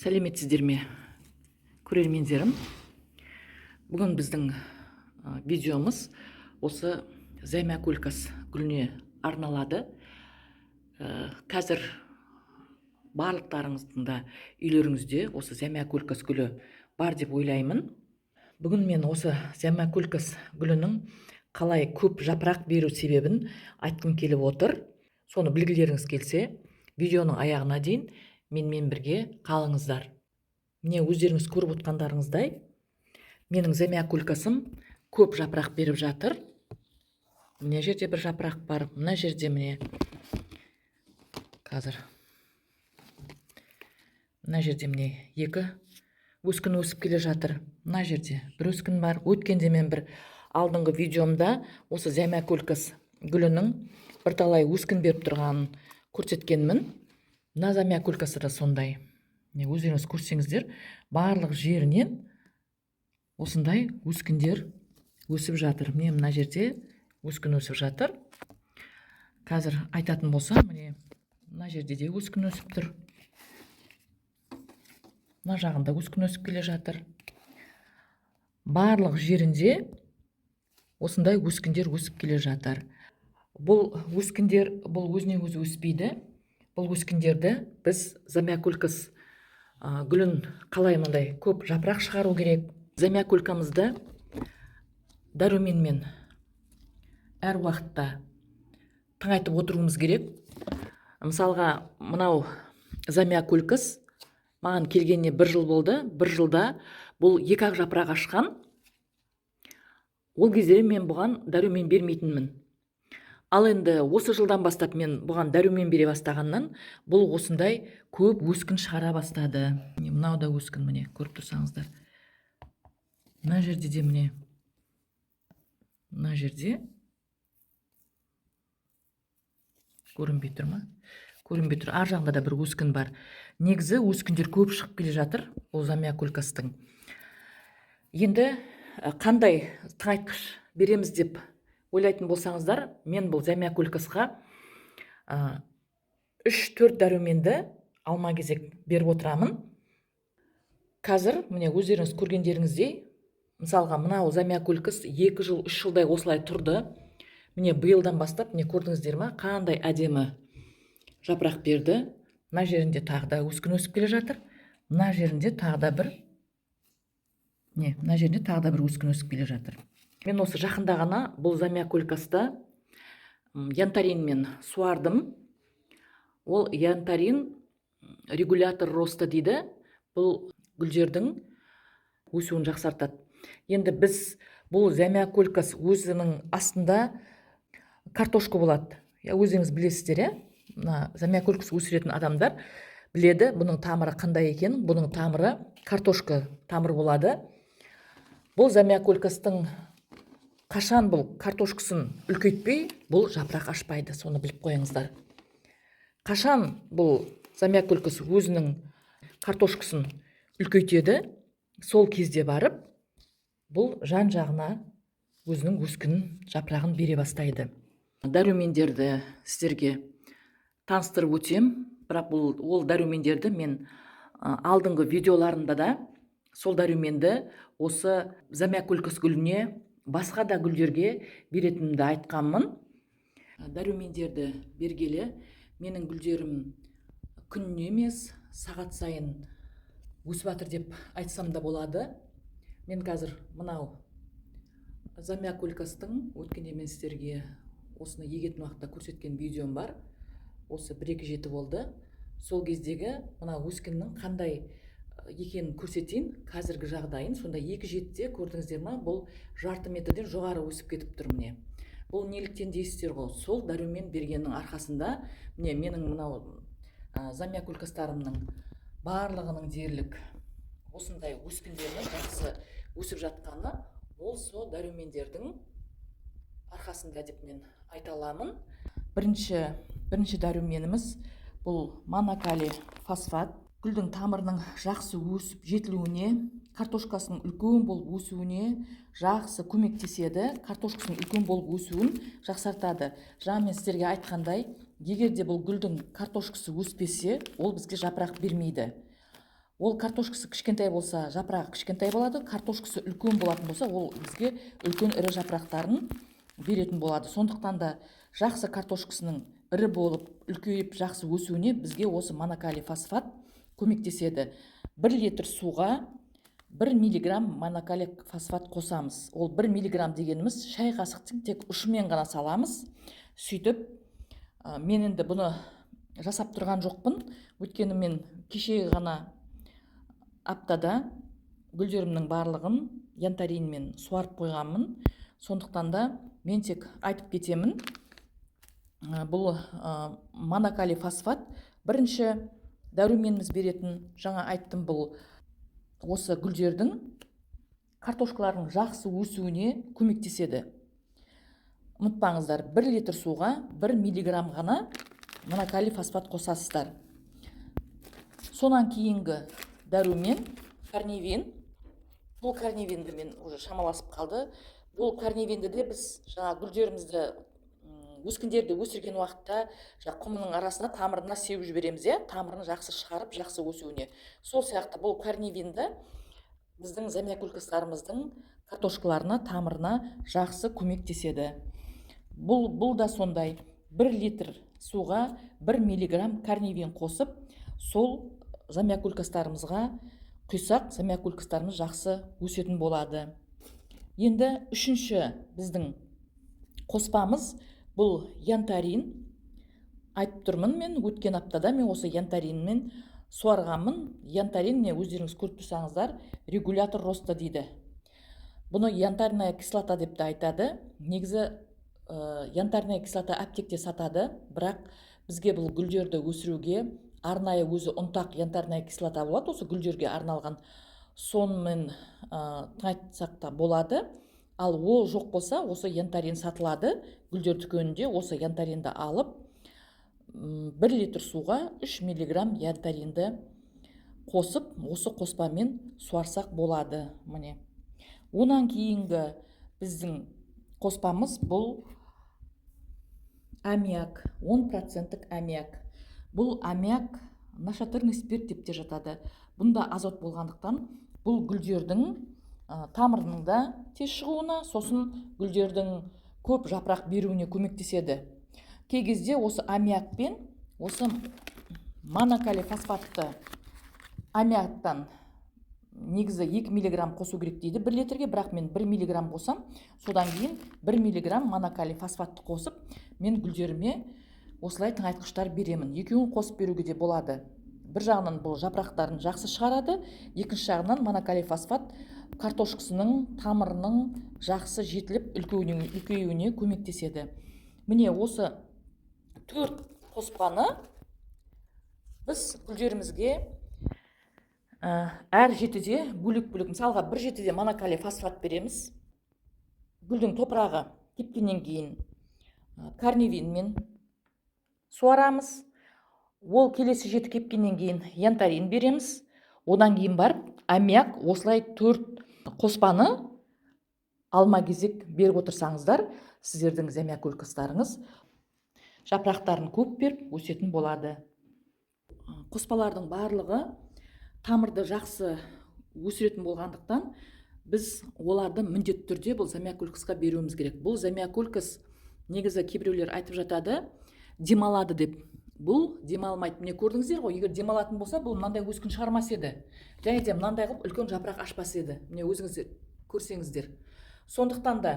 Сәлеметсіздер ме, көрермендерім? Бүгін біздің видеомыз осы зәмәкөлкас гүліне арналады. Қазір барлықтарыңыздың да үйлеріңізде осы зәмәкөлкас гүлі бар деп ойлаймын. Бүгін мен осы зәмәкөлкас гүлінің қалай көп жапырақ беру себебін айтқым келіп отыр. Соны білгілеріңіз келсе, видеоның аяғына дейін менімен бірге қалыңыздар. Міне өздеріңіз көріп отқандарыңыздай, менің зәмәкөлкасым көп жапырақ беріп жатыр. Мына жерде бір жапырақ бар, мына жерде міне қазір. Мына жерде міне екі өскін өсіп келе жатыр. Мына жерде бір өскін бар. Өткенде мен бір алдыңғы видеомда осы зәмәкөлкас гүлінің бірталай өскін беріп тұрғанын көрсеткенмін. Мына зәмәкөлкасы да сондай. Өздеріңіз көрсеңіздер, барлық жерінен осындай өскіндер өсіп жатыр. Мына жерде өскін өсіп жатыр. Қазір айтатын болсам, мына жерде де өскін өсіп тұр. Мына жағында өскін өсіп келе жатыр. Барлық жерінде осындай өскіндер өсіп келе жатыр. Бұл өскіндер өзіне өзі өспейді. Бұл өскіндерді біз зәмәкөлкас гүлін қалай мындай көп жапырақ шығару керек. Зәмәкөлкамызды дәруменмен әр уақытта тыңайтып отыруымыз керек. Мысалға, мынау зәмәкөлкас маған келгеніне 1 жыл болды. 1 жылда бұл 2-ақ жапырақ ашқан. Ол кезде мен бұған дәрумен бермейтінмін. Ал енді осы жылдан бастап мен бұған дәрумен бере бастағаннан, бұл осындай көп өскін шығара бастады. Мынау да өскін, міне, көріп тұрсаңыздар. Мына жерде де міне. Мына жерде. Көрінбей тұр ма? Көрінбей тұр. Ар жағында да бір өскін бар. Негізі өскіндер көп шығып келе жатыр бұл зәмәкөлкастың. Енді қандай тыңайтқыш береміз деп ойлайтын болсаңыздар, мен бұл зәмәкөлкасқа 3-4 дәруменді алма-кезек беріп отырамын. Қазір міне өздеріңіз көргендеріңіздей, мысалға мынау зәмәкөлкас 2 жыл, 3 жылдай осылай тұрды. Міне биылдан бастап, міне көрдіңіздер ма, қандай әдемі жапырақ берді. Мына жерінде тағы да өскін өсіп келе жатыр. Мына жерінде тағы да бір өскін өсіп келе жатыр. Мен осы жақында ғана бұл зәмәкөлкасты янтаринмен суардым. Ол янтарин регулятор роста дейді. Бұл гүлдердің өсуін жақсартады. Енді біз бұл зәмәкөлкас өзінің астында картошка болады. Өзіңіз білесіздер, зәмәкөлкас өсіретін адамдар біледі, бұның тамыры қандай екен. Бұның тамыры картошка тамыр болады. Бұл зәмәкөлкастың қашан бұл картошкасын үлкейтпей, бұл жапырақ ашпайды, соны біліп қойыңыздар. Қашан бұл зәмәкөлкас өзінің картошкасын үлкейтеді, сол кезде барып, бұл жан-жағына өзінің өскін жапырағын бере бастайды. Дәрумендерді сіздерге таныстырып өтем, бірақ ол дәрумендерді мен алдыңғы видеоларымда да сол дәруменді осы зәмәкөлкас гүліне басқа да гүлдерге беретінімді айтқанмын. Дәрумендерді бергелі менің гүлдерім күніне емес, сағат сайын өсіп жатыр деп айтсам да болады. Мен қазір мынау зәмәкөлкастың өткенде мен сіздерге осыны егетін уақытта көрсеткен видеом бар. Осы 1-2 жеті болды. Сол кездегі мына өскіннің қандай екенін көрсетейін, қазіргі жағдайын. Сонда 2 жетіде көрдіңіздер ма, бұл жарты метрден жоғары өсіп кетіп тұр міне. Бұл неліктен дейсіздер ғой? Сол дәрумен бергеннің арқасында, міне менің мынау зәмәкөлкастарымның барлығының дерлік осындай өскіндерінің жақсы өсіп жатқаны, ол сол дәрумендердің арқасында деп мен айта аламын. Бірінші дәруменіміз бұл монокалий фосфат. Гүлдің тамырының жақсы өсіп жетілуіне, картошкасының үлкен болып өсуіне жақсы көмектеседі. Картошкасының үлкен болып өсуін жақсартады. Жаңа мен сіздерге айтқандай, егер де бұл гүлдің картошкасы өспесе, ол бізге жапырақ бермейді. Ол картошкасы кішкентай болса, жапырағы кішкентай болады, картошкасы үлкен болатын болса, ол бізге үлкен ірі жапырақтарын беретін болады. Сондықтан да жақсы картошкасының ірі болып, үлкейіп, жақсы өсуіне бізге осы монокалий фосфат көмектеседі. 1 литр суға 1 миллиграмм монокалий фосфат қосамыз. Ол 1 миллиграмм дегеніміз шай қасықтың тек ұшымен ғана саламыз. Сөйтіп, мен енді бұны жасап тұрған жоқпын. Өйткені мен кешегі ғана аптада гүлдерімнің барлығын янтаринмен суарып қойғанмын. Сондықтан да мен тек айтып кетемін. Бұл монокалий фосфат бірінші дәруменіміз беретін, жаңа айттым, бұл осы гүлдердің, картошкалардың жақсы өсуіне көмектеседі. Ұмытпаңыздар, 1 литр суға 1 миллиграмм ғана монокалий фосфат қосасыздар. Сонан кейінгі дәрумен карневин. Бұл карневинді мен уже шамаласып қалды. Бұл карневинді де біз жаңа гүлдерімізді өскіндерді өсірген уақытта құмның арасына, тамырына сеуіп жібереміз, тамырын жақсы шығарып, жақсы өсуіне. Сол сияқты бұл карневинді біздің замиокулькастарымыздың картошкаларына, тамырына жақсы көмектеседі. Бұл да сондай. 1 литр суға 1 миллиграмм карневин қосып, сол замиокулькастарымызға құйсақ, замиокулькастарымыз жақсы өсетін болады. Енді үшінші біздің қоспамыз бұл янтарин. Айтып тұрмын, мен өткен аптада мен осы янтаринмен суарғанмын. Янтарин, не өздеріңіз көріп тұрсаңыздар, регулятор роста дейді. Бұны янтарная кислота деп те айтады. Негізі янтарная кислота аптекте сатады, бірақ бізге бұл гүлдерді өсіруге арнайы өзі ұнтақ янтарная кислота болады, осы гүлдерге арналған. Сонымен айтсақ та болады. Ал ол жоқ болса, осы янтарин сатылады гүлдер дүкенінде. Осы янтаринді алып, 1 литр суға 3 миллиграмм янтаринді қосып, осы қоспамен суарсақ болады. Міне. Онан кейінгі біздің қоспамыз бұл аммиак, 10% аммиак. Бұл аммиак нашатырный спирт деп те жатады. Бұнда азот болғандықтан, бұл гүлдердің тамырының да тез шығуына, сосын гүлдердің көп жапырақ беруіне көмектеседі. Кей кезде осы аммиакпен, осы монокалий фосфатты аммиактан негізі 2 миллиграмм қосу керек дейді 1 литрге, бірақ мен 1 миллиграмм қосам, содан кейін 1 миллиграмм монокалий фосфатты қосып, мен гүлдеріме осылай тыңайтқыштар беремін. Екеуін қосып беруге де болады. Бір жағынан бұл жапырақтарын жақсы шығарады, екінші жағынан монокалий фосфат картошкасының тамырының жақсы жетіліп үлкеюіне көмектеседі. Міне осы 4 қоспаны біз гүлдерімізге әр жетіде бөлек-бөлек, мысалға бір жетіде монокалий фосфат береміз. Гүлдің топырағы кепкеннен кейін карневинмен суарамыз. Ол келесі жеті кепкеннен кейін янтарин береміз. Одан кейін барып аммиак, осылай 4 қоспаны алма-кезек беріп отырсаңыздар, сіздердің замиокулькастарыңыз жапырақтарын көп беріп өсетін болады. Қоспалардың барлығы тамырды жақсы өсіретін болғандықтан, біз оларды міндетті түрде бұл замиокулькасқа беруіміз керек. Бұл замиокулькас негізі кейбіреулер айтып жатады, демалады деп. Бұл демалмайды. Міне көрдіңіздер ғой, егер демалатын болса, бұл мынандай өскін шығармас еді. Және де мынандай қылып үлкен жапырақ ашпас еді. Міне өзіңіздер көрсеңіздер. Сондықтан да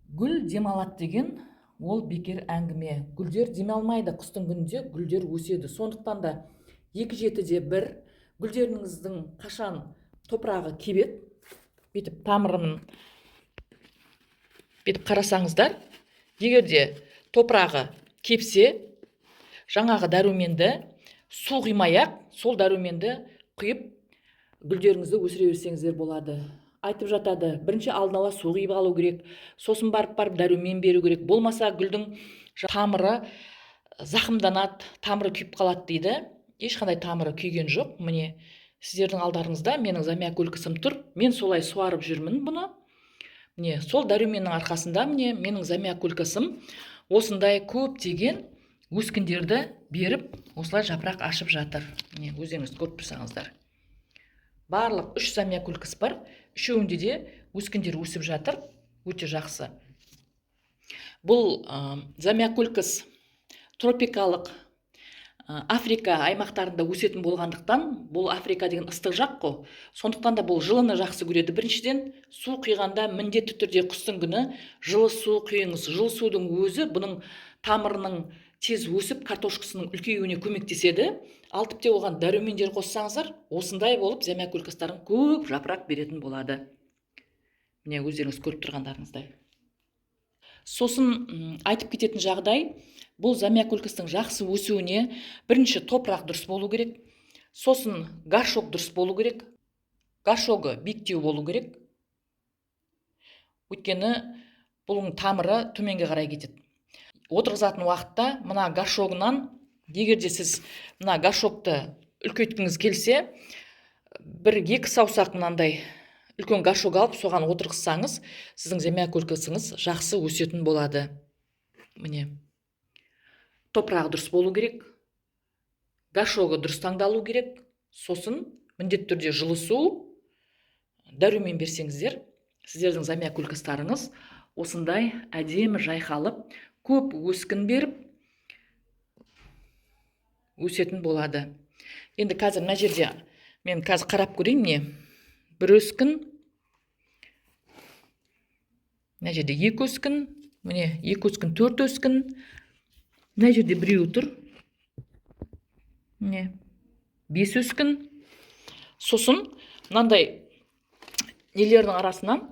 гүл демалады деген ол бекер әңгіме. Гүлдер демалмайды, қыстың күнінде гүлдер өседі. Сондықтан да 2 жетіде 1 гүлдеріңіздің қашан топырағы кебет, бетіп тамырын бетіп қарасаңыздар, егер де топырағы кепсе, жаңағы дәруменді су құймай-ақ, сол дәруменді құйып гүлдеріңізді өсіре берсеңіздер болады. Айтып жатады, бірінші алдын ала су құйып алу керек, сосын барып дәрумен беру керек. Болмаса гүлдің тамыры зақымданады, тамыры күйіп қалады дейді. Ешқандай тамыры күйген жоқ. Міне сіздердің алдарыңызда менің замиокулькасым тұр. Мен солай суарып жүрмін бұны. Міне сол дәруменнің арқасында міне менің замиокулькасым осындай көптеген өскіндерді беріп, осылай жапырақ ашып жатыр. Міне өздеріңіз көріп тұрсаңыздар. барлық 3 замиокулькас бар. Үшеуінде де өскіндер өсіп жатыр, өте жақсы. Бұл замиокулькас тропикалық Африка аймақтарында өсетін болғандықтан, бұл Африка деген ыстық жақ қой. Сондықтан да бұл жылыны жақсы көреді. Біріншіден, су құйғанда міндетті түрде қыстың күні жылы су құйыңыз. Жылы судың өзі бұның тамырының тез өсіп, картошкасының үлкеюіне көмектеседі. Ал тіпте оған дәрумендер қоссаңыздар, осындай болып замиокулькастардың көп жапырақ беретін болады. Міне өздеріңіз көріп тұрғандарыңыздай. Сосын айтып кететін жағдай, бұл замиокулькастың жақсы өсуіне бірінші топырақ дұрыс болу керек, сосын горшок дұрыс болу керек, горшогы биіктеу болу керек. Өйткені бұның тамыры төменге қарай кетеді. Отырғызатын уақытта мына горшогынан, егерде сіз мына горшокты үлкейткіңіз келсе, 1-2 саусақ мынандай үлкен горшок алып, соған отырғызсаңыз, сіздің замиокулькасыңыз жақсы өсетін болады. Міне. Топырағы дұрыс болу керек, горшогы дұрыс таңдалу керек, сосын міндетті түрде жылы су, дәрумен берсеңіздер, сіздердің замиокулькастарыңыз осындай әдемі жайқалып, көп өскін беріп өсетін болады. Енді қазір мына жерде мен қазір қарап көрейін, міне бір өскін, мына жерде 2 өскін, міне 2 өскін, 4 өскін, мына жерде біреуі тұр, міне 5 өскін. Сосын мынандай нелердің арасынан,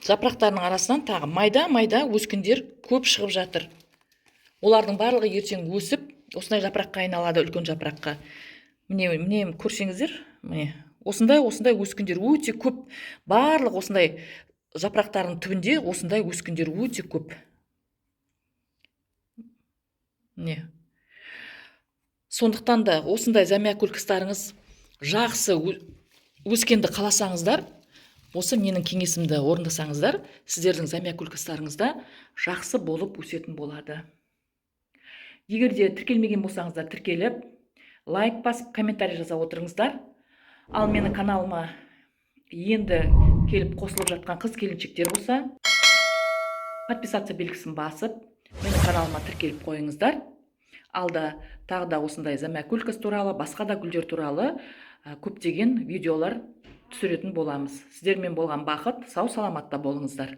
жапырақтарының арасынан тағы майда өскіндер көп шығып жатыр. Олардың барлығы ертең өсіп, осындай жапыраққа айналады, үлкен жапыраққа. Міне көрсеңіздер, міне осындай өскіндер өте көп. Барлық осындай жапырақтардың түбінде осындай өскіндер өте көп. Міне. Сондықтан да осындай замиокулькастарыңыз жақсы өскенді қаласаңыздар, осы менің кеңесімді орындасаңыздар, сіздердің замиокулькастарыңызда жақсы болып өсетін болады. Егерде тіркелмеген болсаңыздар, тіркеліп, лайк басып, комментарий жаза отырыңыздар. Ал менің каналыма енді келіп қосылып жатқан қыз-келіншектер болса, подписаться белгісін басып, менің каналыма тіркеліп қойыңыздар. Алда тағы да осындай замиокулькас туралы, басқа да гүлдер туралы көптеген видеолар түсіретін боламыз. Сіздермен болған бақыт, сау саламатта болыңыздар.